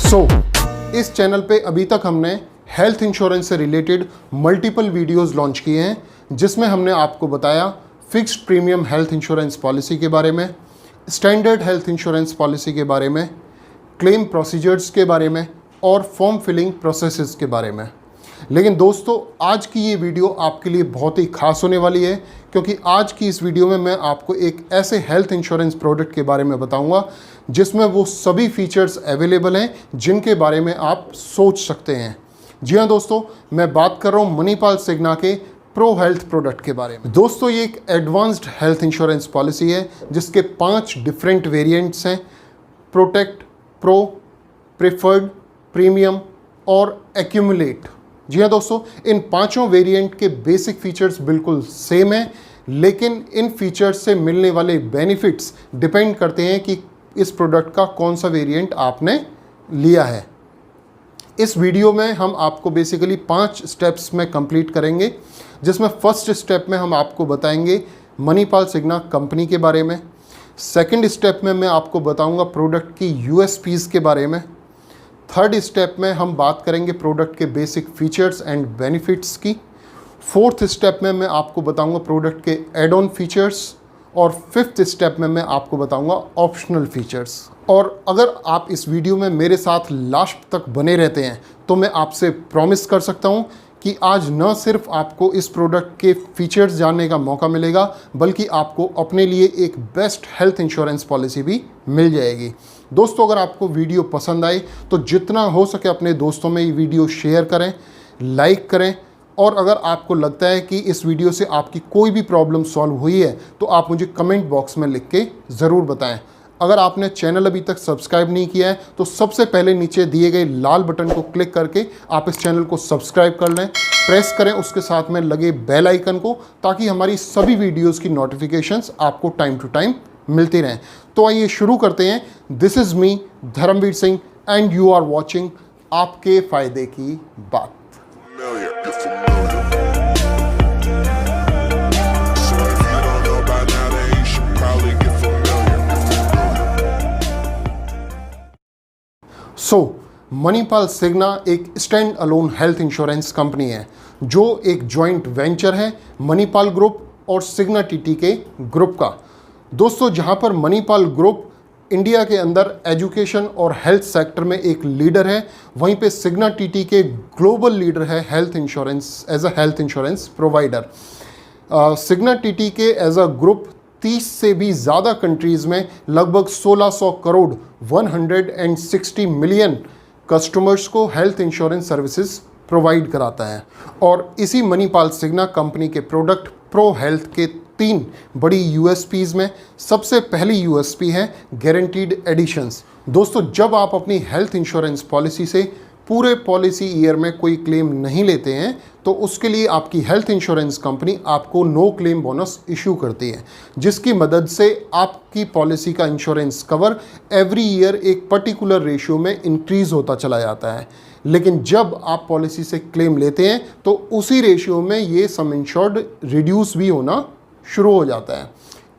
इस चैनल पे अभी तक हमने हेल्थ इंश्योरेंस से रिलेटेड मल्टीपल वीडियोस लॉन्च किए हैं, जिसमें हमने आपको बताया fixed premium health insurance policy के बारे में, स्टैंडर्ड हेल्थ इंश्योरेंस पॉलिसी के बारे में, क्लेम प्रोसीजर्स के बारे में और फॉर्म फिलिंग प्रोसेसेस के बारे में। लेकिन दोस्तों, आज की ये वीडियो आपके लिए बहुत ही खास होने वाली है, क्योंकि आज की इस वीडियो में मैं आपको एक ऐसे हेल्थ इंश्योरेंस प्रोडक्ट के बारे में बताऊंगा जिसमें वो सभी फीचर्स अवेलेबल हैं जिनके बारे में आप सोच सकते हैं। जी हाँ दोस्तों, मैं बात कर रहा हूँ मणिपाल सिग्ना के प्रो हेल्थ प्रोडक्ट के बारे में। दोस्तों, ये एक एडवांस्ड हेल्थ इंश्योरेंस पॉलिसी है जिसके 5 डिफरेंट वेरिएंट्स हैं: प्रोटेक्ट, प्रो, प्रेफर्ड, प्रीमियम और एक्यूमुलेट। जी हाँ दोस्तों, इन पांचों वेरिएंट के बेसिक फीचर्स बिल्कुल सेम हैं, लेकिन इन फीचर्स से मिलने वाले बेनिफिट्स डिपेंड करते हैं कि इस प्रोडक्ट का कौन सा वेरिएंट आपने लिया है। इस वीडियो में हम आपको बेसिकली 5 स्टेप्स में कंप्लीट करेंगे, जिसमें फर्स्ट स्टेप में हम आपको बताएंगे मणिपाल सिग्ना कंपनी के बारे में। सेकंड स्टेप में मैं आपको बताऊंगा प्रोडक्ट की यूएसपीज के बारे में। थर्ड स्टेप में हम बात करेंगे प्रोडक्ट के बेसिक फीचर्स एंड बेनिफिट्स की। फोर्थ स्टेप में मैं आपको बताऊंगा प्रोडक्ट के एड ऑन फीचर्स। और फिफ्थ स्टेप में मैं आपको बताऊंगा ऑप्शनल फीचर्स। और अगर आप इस वीडियो में मेरे साथ लास्ट तक बने रहते हैं तो मैं आपसे प्रॉमिस कर सकता हूं कि आज न सिर्फ आपको इस प्रोडक्ट के फीचर्स जानने का मौका मिलेगा, बल्कि आपको अपने लिए एक बेस्ट हेल्थ इंश्योरेंस पॉलिसी भी मिल जाएगी। दोस्तों, अगर आपको वीडियो पसंद आए तो जितना हो सके अपने दोस्तों में ये वीडियो शेयर करें, लाइक करें, और अगर आपको लगता है कि इस वीडियो से आपकी कोई भी प्रॉब्लम सॉल्व हुई है तो आप मुझे कमेंट बॉक्स में लिख के ज़रूर बताएं। अगर आपने चैनल अभी तक सब्सक्राइब नहीं किया है तो सबसे पहले नीचे दिए गए लाल बटन को क्लिक करके आप इस चैनल को सब्सक्राइब कर लें, प्रेस करें उसके साथ में लगे बेल आइकन को, ताकि हमारी सभी वीडियोज़ की नोटिफिकेशंस आपको टाइम टू टाइम मिलती रहें। तो आइए शुरू करते हैं। This is me Dharmveer Singh and you are watching आपके फ़ायदे की बात। मणिपाल सिग्ना एक stand alone health insurance company है जो एक जॉइंट वेंचर है मणिपाल ग्रुप और सिग्ना टीटी के ग्रुप का। दोस्तों, जहां पर मणिपाल ग्रुप इंडिया के अंदर एजुकेशन और हेल्थ सेक्टर में एक लीडर है, वहीं पे सिग्ना टीटी के ग्लोबल लीडर है health insurance as a health insurance provider. Cigna TT के एज अ ग्रुप 30 से भी ज़्यादा कंट्रीज़ में लगभग 1600 करोड़ 160 मिलियन कस्टमर्स को हेल्थ इंश्योरेंस सर्विसेज प्रोवाइड कराता है। और इसी मणिपाल सिग्ना कंपनी के प्रोडक्ट प्रो हेल्थ के 3 बड़ी यूएसपीज़ में सबसे पहली यूएसपी है गारंटीड एडिशंस। दोस्तों, जब आप अपनी हेल्थ इंश्योरेंस पॉलिसी से पूरे पॉलिसी ईयर में कोई क्लेम नहीं लेते हैं तो उसके लिए आपकी हेल्थ इंश्योरेंस कंपनी आपको नो क्लेम बोनस इशू करती है, जिसकी मदद से आपकी पॉलिसी का इंश्योरेंस कवर एवरी ईयर एक पर्टिकुलर रेशियो में इंक्रीज़ होता चला जाता है। लेकिन जब आप पॉलिसी से क्लेम लेते हैं तो उसी रेशियो में ये सम इंश्योर्ड रिड्यूस भी होना शुरू हो जाता है।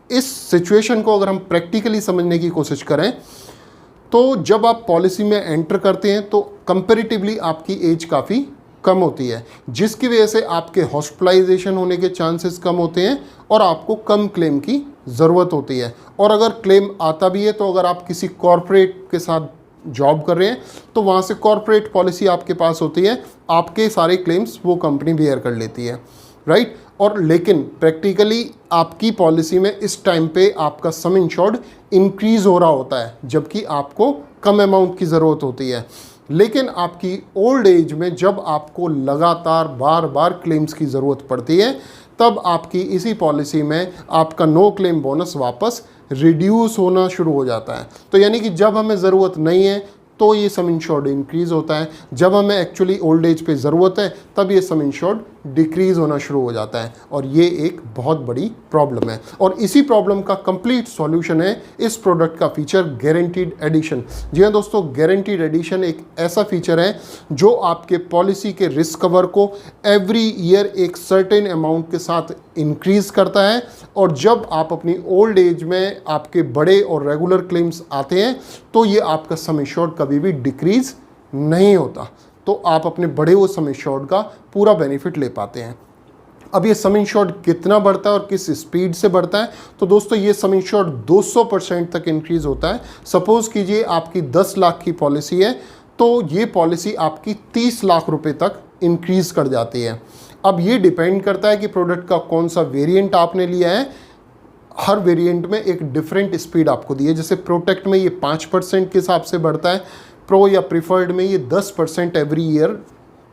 इस सिचुएशन को अगर हम प्रैक्टिकली समझने की कोशिश करें तो जब आप पॉलिसी में एंटर करते हैं तो कंपैरेटिवली आपकी एज काफ़ी कम होती है, जिसकी वजह से आपके हॉस्पिटलाइजेशन होने के चांसेस कम होते हैं और आपको कम क्लेम की ज़रूरत होती है। और अगर क्लेम आता भी है तो अगर आप किसी कॉरपोरेट के साथ जॉब कर रहे हैं तो वहाँ से कॉरपोरेट पॉलिसी आपके पास होती है, आपके सारे क्लेम्स वो कंपनी बेयर कर लेती है, राइट। और लेकिन प्रैक्टिकली आपकी पॉलिसी में इस टाइम पे आपका सम इंश्योर्ड इंक्रीज़ हो रहा होता है, जबकि आपको कम अमाउंट की ज़रूरत होती है। लेकिन आपकी ओल्ड एज में जब आपको लगातार बार बार क्लेम्स की ज़रूरत पड़ती है, तब आपकी इसी पॉलिसी में आपका नो क्लेम बोनस वापस रिड्यूस होना शुरू हो जाता है। तो यानी कि जब हमें ज़रूरत नहीं है तो ये सम इंश्योर्ड इंक्रीज़ होता है, जब हमें एक्चुअली ओल्ड एज पे ज़रूरत है तब ये सम इंश्योर्ड डिक्रीज होना शुरू हो जाता है और ये एक बहुत बड़ी प्रॉब्लम है। और इसी प्रॉब्लम का कंप्लीट सॉल्यूशन है इस प्रोडक्ट का फीचर गारंटीड एडिशन। जी हाँ दोस्तों, गारंटीड एडिशन एक ऐसा फीचर है जो आपके पॉलिसी के रिस्क कवर को एवरी ईयर एक सर्टेन अमाउंट के साथ इंक्रीज करता है, और जब आप अपनी ओल्ड एज में आपके बड़े और रेगुलर क्लेम्स आते हैं तो ये आपका सम इंश्योर्ड कभी भी डिक्रीज नहीं होता, तो आप अपने बढ़े हुए सम इंश्योर्ड का पूरा बेनिफिट ले पाते हैं। अब ये सम इंश्योर्ड कितना बढ़ता है और किस स्पीड से बढ़ता है, तो दोस्तों ये सम इंश्योर्ड 200% तक इंक्रीज होता है। सपोज कीजिए आपकी 10 लाख की पॉलिसी है तो ये पॉलिसी आपकी 30 लाख रुपए तक इंक्रीज कर जाती है। अब ये डिपेंड करता है कि प्रोडक्ट का कौन सा वेरिएंट आपने लिया है। हर वेरिएंट में एक डिफरेंट स्पीड आपको दी है। जैसे प्रोटेक्ट में ये 5% के हिसाब से बढ़ता है, प्रो या प्रिफर्ड में ये 10% एवरी ईयर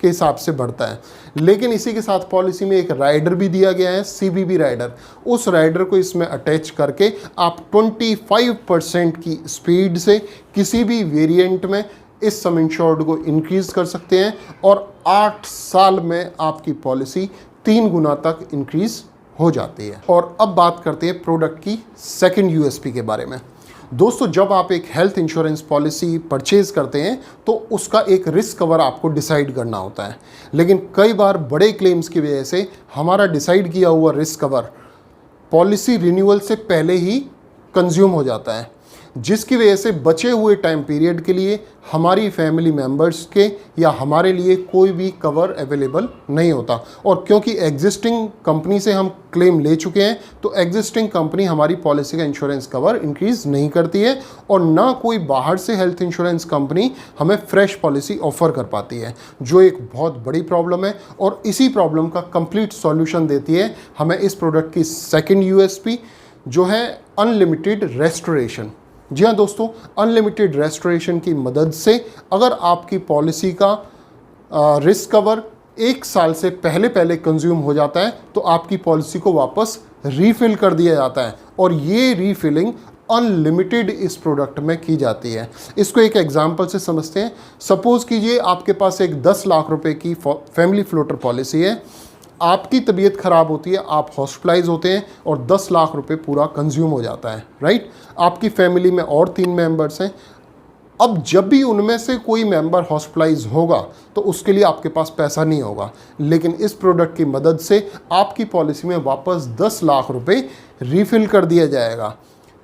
के हिसाब से बढ़ता है। लेकिन इसी के साथ पॉलिसी में एक राइडर भी दिया गया है, CBB राइडर। उस राइडर को इसमें अटैच करके आप 25% की स्पीड से किसी भी वेरिएंट में इस सम इंश्योर्ड को इंक्रीज कर सकते हैं और 8 साल में आपकी पॉलिसी 3 गुना तक इंक्रीज हो जाती है। और अब बात करते हैं प्रोडक्ट की सेकंड USP के बारे में। दोस्तों, जब आप एक हेल्थ इंश्योरेंस पॉलिसी परचेज करते हैं तो उसका एक रिस्क कवर आपको डिसाइड करना होता है, लेकिन कई बार बड़े क्लेम्स की वजह से हमारा डिसाइड किया हुआ रिस्क कवर पॉलिसी रिन्यूअल से पहले ही कंज्यूम हो जाता है, जिसकी वजह से बचे हुए टाइम पीरियड के लिए हमारी फैमिली मेम्बर्स के या हमारे लिए कोई भी कवर अवेलेबल नहीं होता। और क्योंकि एग्जिस्टिंग कंपनी से हम क्लेम ले चुके हैं तो एग्जिस्टिंग कंपनी हमारी पॉलिसी का इंश्योरेंस कवर इंक्रीज नहीं करती है, और ना कोई बाहर से हेल्थ इंश्योरेंस कंपनी हमें फ्रेश पॉलिसी ऑफर कर पाती है, जो एक बहुत बड़ी प्रॉब्लम है। और इसी प्रॉब्लम का कंप्लीट सॉल्यूशन देती है हमें इस प्रोडक्ट की सेकेंड USP, जो है अनलिमिटेड रेस्टोरेशन। जी हाँ दोस्तों, अनलिमिटेड रेस्टोरेशन की मदद से अगर आपकी पॉलिसी का रिस्क कवर 1 साल से पहले कंज्यूम हो जाता है तो आपकी पॉलिसी को वापस रीफिल कर दिया जाता है, और ये रीफिलिंग अनलिमिटेड इस प्रोडक्ट में की जाती है। इसको एक एग्जांपल से समझते हैं। सपोज कीजिए आपके पास एक 10 लाख रुपए की फैमिली फ्लोटर पॉलिसी है, आपकी तबीयत ख़राब होती है, आप हॉस्पिटलाइज होते हैं और 10 लाख रुपए पूरा कंज्यूम हो जाता है, राइट। आपकी फैमिली में और 3 मेंबर्स हैं। अब जब भी उनमें से कोई मेंबर हॉस्पिटलाइज होगा तो उसके लिए आपके पास पैसा नहीं होगा, लेकिन इस प्रोडक्ट की मदद से आपकी पॉलिसी में वापस 10 लाख रुपए रीफिल कर दिया जाएगा।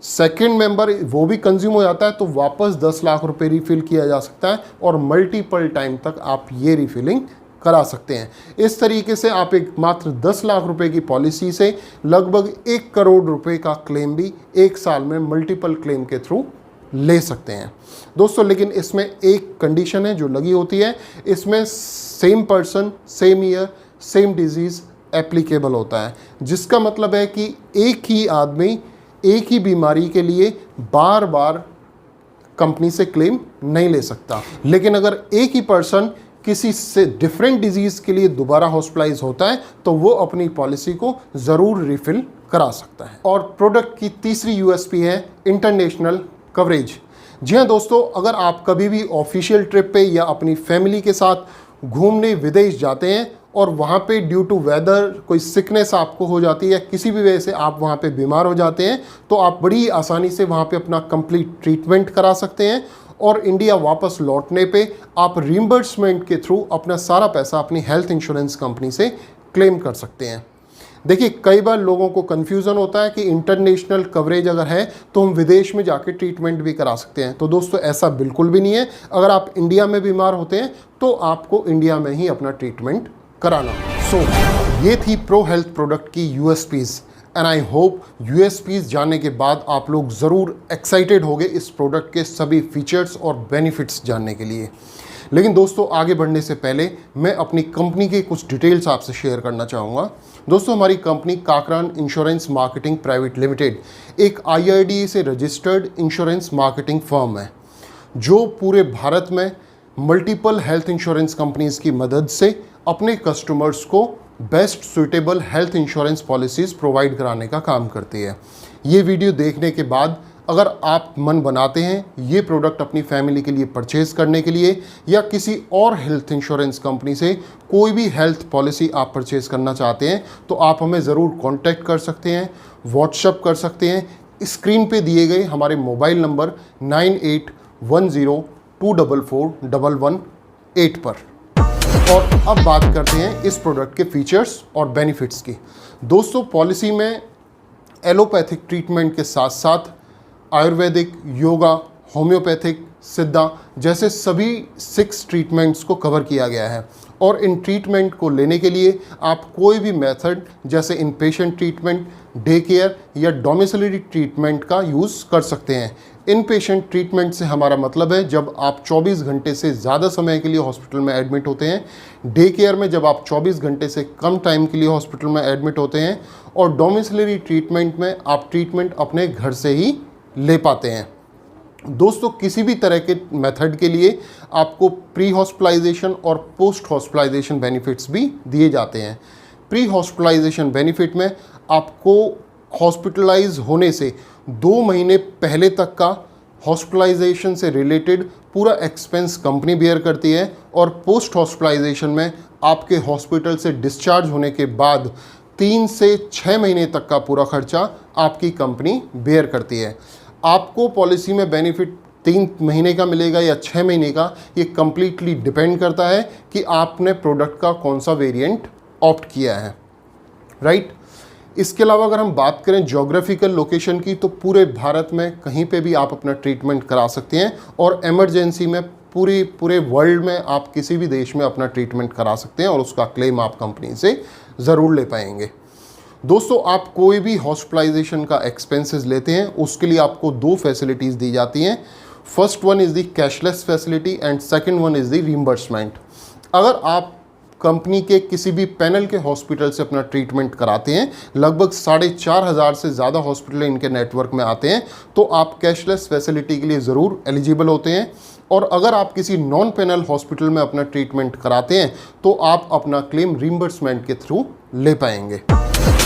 सेकेंड मेंबर वो भी कंज्यूम हो जाता है तो वापस 10 लाख रुपए रीफिल किया जा सकता है, और मल्टीपल टाइम तक आप ये रीफिलिंग करा सकते हैं। इस तरीके से आप एक मात्र 10 लाख रुपए की पॉलिसी से लगभग 1 करोड़ रुपए का क्लेम भी 1 साल में मल्टीपल क्लेम के थ्रू ले सकते हैं दोस्तों। लेकिन इसमें एक कंडीशन है जो लगी होती है, इसमें same person same year same disease applicable होता है, जिसका मतलब है कि एक ही आदमी एक ही बीमारी के लिए बार बार कंपनी से क्लेम नहीं ले सकता। लेकिन अगर एक ही पर्सन किसी से डिफरेंट डिजीज़ के लिए दोबारा हॉस्पिटलाइज होता है तो वो अपनी पॉलिसी को ज़रूर रिफिल करा सकता है। और प्रोडक्ट की तीसरी USP है इंटरनेशनल कवरेज। जी हाँ दोस्तों, अगर आप कभी भी ऑफिशियल ट्रिप पे या अपनी फैमिली के साथ घूमने विदेश जाते हैं और वहाँ पे ड्यू टू वेदर कोई सिकनेस आपको हो जाती है या किसी भी वजह से आप वहाँ पे बीमार हो जाते हैं, तो आप बड़ी आसानी से वहाँ पे अपना कंप्लीट ट्रीटमेंट करा सकते हैं, और इंडिया वापस लौटने पे आप रीइंबर्समेंट के थ्रू अपना सारा पैसा अपनी हेल्थ इंश्योरेंस कंपनी से क्लेम कर सकते हैं। देखिए, कई बार लोगों को कन्फ्यूज़न होता है कि इंटरनेशनल कवरेज अगर है तो हम विदेश में जाके ट्रीटमेंट भी करा सकते हैं। तो दोस्तों, ऐसा बिल्कुल भी नहीं है। अगर आप इंडिया में बीमार होते हैं तो आपको इंडिया में ही अपना ट्रीटमेंट कराना। ये थी प्रो हेल्थ प्रोडक्ट की USPs, and I hope USPs जानने के बाद आप लोग ज़रूर एक्साइटेड होंगे इस प्रोडक्ट के सभी फीचर्स और बेनिफिट्स जानने के लिए। लेकिन दोस्तों, आगे बढ़ने से पहले मैं अपनी कंपनी के कुछ डिटेल्स आपसे शेयर करना चाहूँगा। दोस्तों, हमारी company Kakran insurance marketing private limited एक IRDA से रजिस्टर्ड इंश्योरेंस मार्केटिंग फर्म है, जो पूरे भारत में मल्टीपल हेल्थ इंश्योरेंस कंपनीज की मदद से अपने कस्टमर्स को best suitable health insurance policies provide कराने का काम करती है। ये वीडियो देखने के बाद अगर आप मन बनाते हैं ये प्रोडक्ट अपनी फैमिली के लिए परचेज़ करने के लिए या किसी और हेल्थ इंश्योरेंस कंपनी से कोई भी हेल्थ पॉलिसी आप परचेज़ करना चाहते हैं तो आप हमें ज़रूर कांटेक्ट कर सकते हैं, व्हाट्सएप कर सकते हैं स्क्रीन पे दिए गए हमारे मोबाइल नंबर 9810244118 पर। और अब बात करते हैं इस प्रोडक्ट के फीचर्स और बेनिफिट्स की। दोस्तों, पॉलिसी में एलोपैथिक ट्रीटमेंट के साथ साथ आयुर्वेदिक, योगा, होम्योपैथिक, सिद्धा जैसे सभी 6 ट्रीटमेंट्स को कवर किया गया है। और इन ट्रीटमेंट को लेने के लिए आप कोई भी मेथड जैसे इन पेशेंट ट्रीटमेंट, डे केयर या डोमिसिलरी ट्रीटमेंट का यूज़ कर सकते हैं। इन पेशेंट ट्रीटमेंट से हमारा मतलब है जब आप 24 घंटे से ज़्यादा समय के लिए हॉस्पिटल में एडमिट होते हैं, डे केयर में जब आप 24 घंटे से कम टाइम के लिए हॉस्पिटल में एडमिट होते हैं, और डोमिसिलरी ट्रीटमेंट में आप ट्रीटमेंट अपने घर से ही ले पाते हैं। दोस्तों, किसी भी तरह के मेथड के लिए आपको प्री हॉस्पिटलाइजेशन और पोस्ट हॉस्पिटलाइजेशन बेनिफिट्स भी दिए जाते हैं। प्री हॉस्पिटलाइजेशन बेनिफिट में आपको हॉस्पिटलाइज होने से 2 महीने पहले तक का हॉस्पिटलाइजेशन से रिलेटेड पूरा एक्सपेंस कंपनी बेयर करती है, और पोस्ट हॉस्पिटलाइजेशन में आपके हॉस्पिटल से डिस्चार्ज होने के बाद 3 से 6 महीने तक का पूरा खर्चा आपकी कंपनी बेयर करती है। आपको पॉलिसी में बेनिफिट 3 महीने का मिलेगा या 6 महीने का, ये कम्प्लीटली डिपेंड करता है कि आपने प्रोडक्ट का कौन सा वेरिएंट ऑप्ट किया है, राइट। इसके अलावा अगर हम बात करें ज्योग्राफिकल लोकेशन की, तो पूरे भारत में कहीं पे भी आप अपना ट्रीटमेंट करा सकते हैं, और इमरजेंसी में पूरे वर्ल्ड में आप किसी भी देश में अपना ट्रीटमेंट करा सकते हैं, और उसका क्लेम आप कंपनी से ज़रूर ले पाएंगे। दोस्तों, आप कोई भी हॉस्पिटलाइजेशन का एक्सपेंसेस लेते हैं उसके लिए आपको 2 फैसिलिटीज़ दी जाती हैं। First one is the cashless facility and second one is the reimbursement. अगर आप कंपनी के किसी भी पैनल के हॉस्पिटल से अपना ट्रीटमेंट कराते हैं, लगभग 4,500 से ज़्यादा हॉस्पिटल इनके नेटवर्क में आते हैं, तो आप कैशलेस फैसिलिटी के लिए ज़रूर एलिजिबल होते हैं। और अगर आप किसी नॉन पैनल हॉस्पिटल में अपना ट्रीटमेंट कराते हैं तो आप अपना क्लेम रीइंबर्समेंट के थ्रू ले पाएंगे।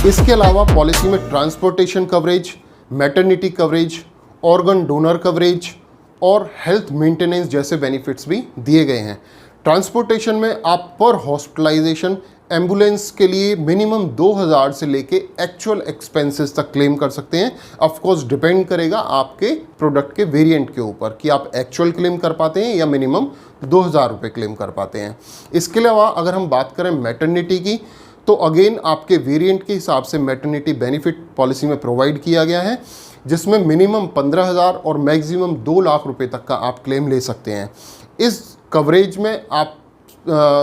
इसके अलावा पॉलिसी में transportation coverage, maternity coverage, organ donor coverage और हेल्थ मेंटेनेंस जैसे बेनिफिट्स भी दिए गए हैं। ट्रांसपोर्टेशन में आप पर हॉस्पिटलाइजेशन एम्बुलेंस के लिए मिनिमम 2,000 से लेके एक्चुअल एक्सपेंसेस तक क्लेम कर सकते हैं। ऑफ कोर्स डिपेंड करेगा आपके प्रोडक्ट के वेरिएंट के ऊपर कि आप एक्चुअल क्लेम कर पाते हैं या मिनिमम 2,000 रुपये क्लेम कर पाते हैं। इसके अलावा अगर हम बात करें मैटरनिटी की, तो अगेन आपके वेरिएंट के हिसाब से मैटरनिटी बेनिफिट पॉलिसी में प्रोवाइड किया गया है, जिसमें मिनिमम 15,000 और मैक्सिमम 2 लाख रुपए तक का आप क्लेम ले सकते हैं। इस कवरेज में आप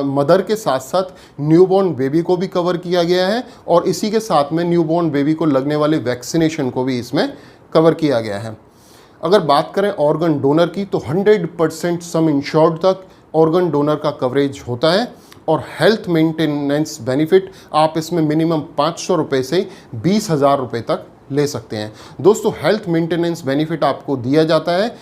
मदर के साथ साथ न्यूबॉर्न बेबी को भी कवर किया गया है, और इसी के साथ में न्यूबॉर्न बेबी को लगने वाले वैक्सीनेशन को भी इसमें कवर किया गया है। अगर बात करें ऑर्गन डोनर की, तो 100% सम इंश्योर्ड तक ऑर्गन डोनर का कवरेज होता है, और हेल्थ मेंटेनेंस बेनिफिट आप इसमें मिनिमम 500 रुपये से 20,000 रुपये तक ले सकते हैं। दोस्तों, हेल्थ मेंटेनेंस बेनिफिट आपको दिया जाता है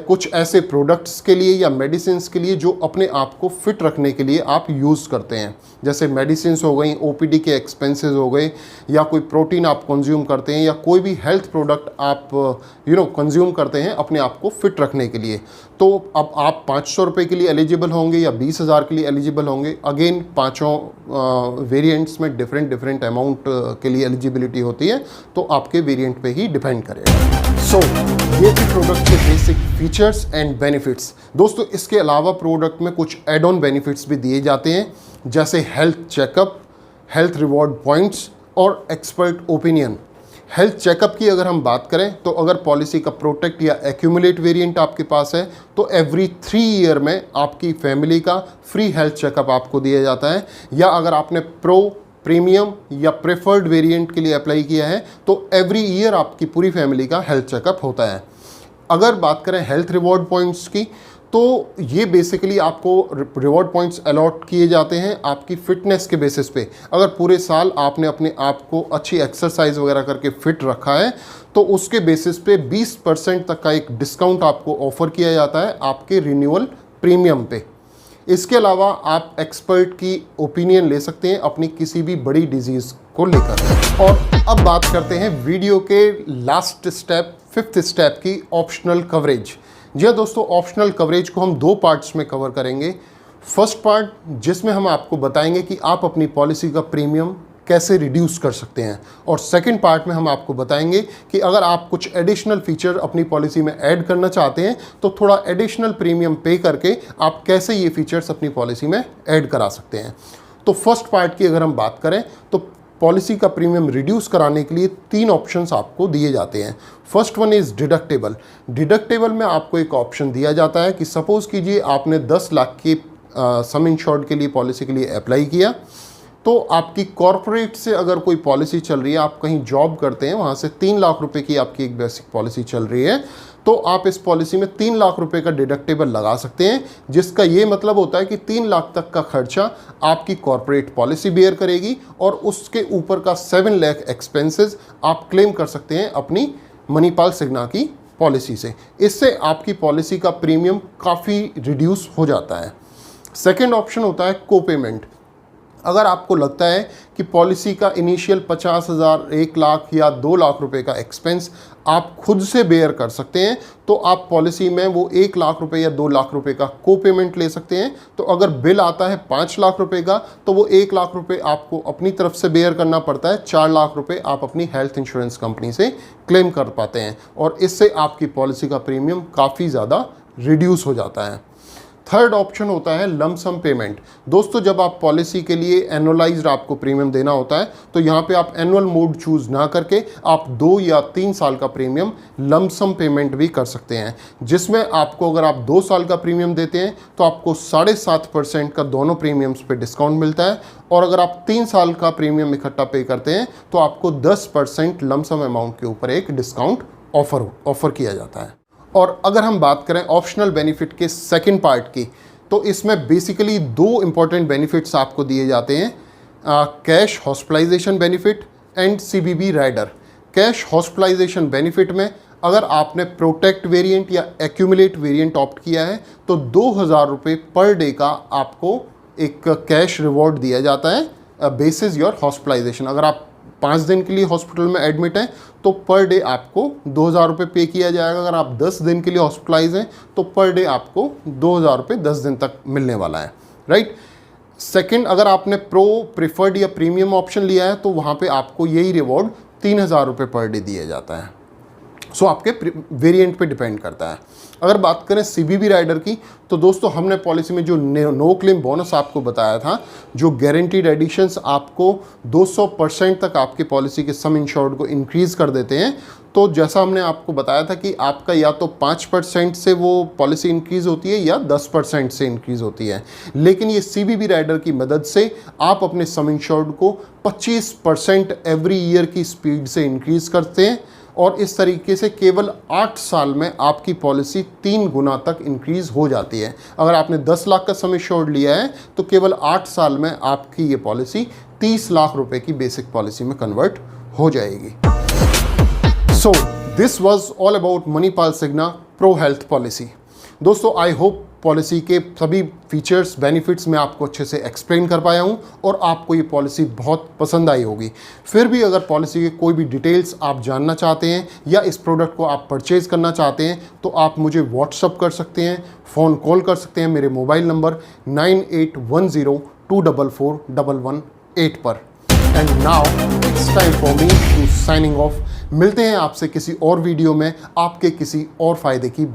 कुछ ऐसे प्रोडक्ट्स के लिए या मेडिसिन्स के लिए जो अपने आप को फिट रखने के लिए आप यूज़ करते हैं, जैसे मेडिसिन्स हो गई, ओपीडी के एक्सपेंसेस हो गए, या कोई प्रोटीन आप कंज्यूम करते हैं, या कोई भी हेल्थ प्रोडक्ट आप कंज्यूम करते हैं अपने आप को फिट रखने के लिए। तो अब आप 500 रुपये के लिए एलिजिबल होंगे या 20,000 के लिए एलिजिबल होंगे। अगेन पाँचों वेरिएंट्स में डिफरेंट अमाउंट के लिए एलिजिबिलिटी होती है, तो आपके वेरिएंट पे ही डिपेंड करेगा। सो ये थी प्रोडक्ट के बेसिक फीचर्स एंड बेनिफिट्स। दोस्तों, इसके अलावा प्रोडक्ट में कुछ एड ऑन बेनिफिट्स भी दिए जाते हैं, जैसे health checkup, health reward points और एक्सपर्ट ओपिनियन। हेल्थ चेकअप की अगर हम बात करें, तो अगर पॉलिसी का प्रोटेक्ट या एक्यूमुलेट वेरिएंट आपके पास है, तो एवरी 3 ईयर में आपकी फैमिली का फ्री हेल्थ चेकअप आपको दिया जाता है। या अगर आपने प्रीमियम या प्रेफर्ड वेरिएंट के लिए अप्लाई किया है, तो एवरी ईयर आपकी पूरी फैमिली का हेल्थ चेकअप होता है। अगर बात करें हेल्थ रिवॉर्ड पॉइंट्स की, तो ये बेसिकली आपको रिवॉर्ड पॉइंट्स अलॉट किए जाते हैं आपकी फ़िटनेस के बेसिस पे। अगर पूरे साल आपने अपने आप को अच्छी एक्सरसाइज वगैरह करके फिट रखा है, तो उसके बेसिस पे 20% तक का एक डिस्काउंट आपको ऑफ़र किया जाता है आपके रिन्यूअल प्रीमियम पे। इसके अलावा आप एक्सपर्ट की ओपिनियन ले सकते हैं अपनी किसी भी बड़ी डिजीज़ को लेकर। और अब बात करते हैं वीडियो के लास्ट स्टेप फिफ्थ स्टेप की ऑप्शनल कवरेज। जी हाँ दोस्तों, ऑप्शनल कवरेज को हम दो पार्ट्स में कवर करेंगे। फर्स्ट पार्ट जिसमें हम आपको बताएंगे कि आप अपनी पॉलिसी का प्रीमियम कैसे रिड्यूस कर सकते हैं, और सेकंड पार्ट में हम आपको बताएंगे कि अगर आप कुछ एडिशनल फीचर अपनी पॉलिसी में ऐड करना चाहते हैं तो थोड़ा एडिशनल प्रीमियम पे करके आप कैसे ये फीचर्स अपनी पॉलिसी में ऐड करा सकते हैं। तो फर्स्ट पार्ट की अगर हम बात करें तो पॉलिसी का प्रीमियम रिड्यूस कराने के लिए तीन ऑप्शंस आपको दिए जाते हैं। First one is deductible. Deductible में आपको एक ऑप्शन दिया जाता है कि सपोज़ कीजिए आपने 10 लाख की सम इंश्योर्ड के लिए पॉलिसी के लिए अप्लाई किया, तो आपकी कॉरपोरेट से अगर कोई पॉलिसी चल रही है, आप कहीं जॉब करते हैं, वहाँ से 3 लाख रुपए की आपकी एक बेसिक पॉलिसी चल रही है, तो आप इस पॉलिसी में 3 लाख रुपए का डिडक्टेबल लगा सकते हैं, जिसका ये मतलब होता है कि 3 लाख तक का खर्चा आपकी कॉरपोरेट पॉलिसी बेयर करेगी और उसके ऊपर का 7 लाख एक्सपेंसेस आप क्लेम कर सकते हैं अपनी मणिपाल सिग्ना की पॉलिसी से। इससे आपकी पॉलिसी का प्रीमियम काफ़ी रिड्यूस हो जाता है। सेकेंड ऑप्शन होता है को पेमेंट। अगर आपको लगता है कि पॉलिसी का इनिशियल 50,000, 1 लाख या 2 लाख रुपए का एक्सपेंस आप खुद से बेयर कर सकते हैं, तो आप पॉलिसी में वो 1 लाख रुपए या 2 लाख रुपए का को पेमेंट ले सकते हैं। तो अगर बिल आता है 5 लाख रुपए का, तो वो 1 लाख रुपए आपको अपनी तरफ से बेयर करना पड़ता है, 4 लाख रुपए आप अपनी हेल्थ इंश्योरेंस कंपनी से क्लेम कर पाते हैं, और इससे आपकी पॉलिसी का प्रीमियम काफ़ी ज़्यादा रिड्यूस हो जाता है। थर्ड ऑप्शन होता है लमसम पेमेंट। दोस्तों, जब आप पॉलिसी के लिए एनुअलाइज्ड आपको प्रीमियम देना होता है, तो यहाँ पे आप एनुअल मोड चूज़ ना करके आप 2 या 3 साल का प्रीमियम लमसम पेमेंट भी कर सकते हैं, जिसमें आपको अगर आप 2 साल का प्रीमियम देते हैं तो आपको 7.5% का दोनों प्रीमियम्स पे डिस्काउंट मिलता है, और अगर आप 3 साल का प्रीमियम इकट्ठा पे करते हैं तो आपको 10% लमसम अमाउंट के ऊपर एक डिस्काउंट ऑफर किया जाता है। और अगर हम बात करें ऑप्शनल बेनिफिट के सेकंड पार्ट की, तो इसमें बेसिकली 2 इंपॉर्टेंट बेनिफिट्स आपको दिए जाते हैं, cash hospitalisation benefit and CBB rider. Cash hospitalisation benefit में अगर आपने प्रोटेक्ट वेरिएंट या एक्यूमुलेट वेरिएंट ऑप्ट किया है तो 2,000 रुपये पर डे का आपको एक कैश रिवॉर्ड दिया जाता है बेसिस योर हॉस्पिटलाइजेशन। अगर आप 5 दिन के लिए हॉस्पिटल में एडमिट हैं तो पर डे आपको 2,000 रुपये पे किया जाएगा। अगर आप 10 दिन के लिए हॉस्पिटलाइज हैं तो पर डे आपको 2,000 रुपये 10 दिन तक मिलने वाला है, राइट। सेकंड, अगर आपने प्रिफर्ड या प्रीमियम ऑप्शन लिया है तो वहाँ पे आपको यही रिवॉर्ड 3,000 रुपये पर डे दिया जाता है। सो आपके वेरिएंट पे डिपेंड करता है। अगर बात करें CBB राइडर की, तो दोस्तों हमने पॉलिसी में जो नो क्लेम बोनस आपको बताया था, जो गारंटीड एडिशंस आपको 200% तक आपकी पॉलिसी के सम इंश्योर्ड को इंक्रीज़ कर देते हैं, तो जैसा हमने आपको बताया था कि आपका या तो 5% से वो पॉलिसी इंक्रीज़ होती है या 10% से इंक्रीज़ होती है, लेकिन ये CBB राइडर की मदद से आप अपने सम इंश्योर्ड को 25% एवरी ईयर की स्पीड से इंक्रीज़ करते हैं, और इस तरीके से केवल 8 साल में आपकी पॉलिसी 3 गुना तक इंक्रीज़ हो जाती है। अगर आपने 10 लाख का सम इंश्योर्ड लिया है तो केवल 8 साल में आपकी ये पॉलिसी 30 लाख रुपए की बेसिक पॉलिसी में कन्वर्ट हो जाएगी। So this was all about Manipal Cigna pro health policy. दोस्तों, आई होप पॉलिसी के सभी फीचर्स बेनिफिट्स मैं आपको अच्छे से एक्सप्लेन कर पाया हूं और आपको ये पॉलिसी बहुत पसंद आई होगी। फिर भी अगर पॉलिसी के कोई भी डिटेल्स आप जानना चाहते हैं या इस प्रोडक्ट को आप परचेज़ करना चाहते हैं तो आप मुझे व्हाट्सअप कर सकते हैं, फ़ोन कॉल कर सकते हैं मेरे मोबाइल नंबर 9810244118 पर। And now it's time for me to signing off. मिलते हैं आपसे किसी और वीडियो में आपके किसी और फ़ायदे की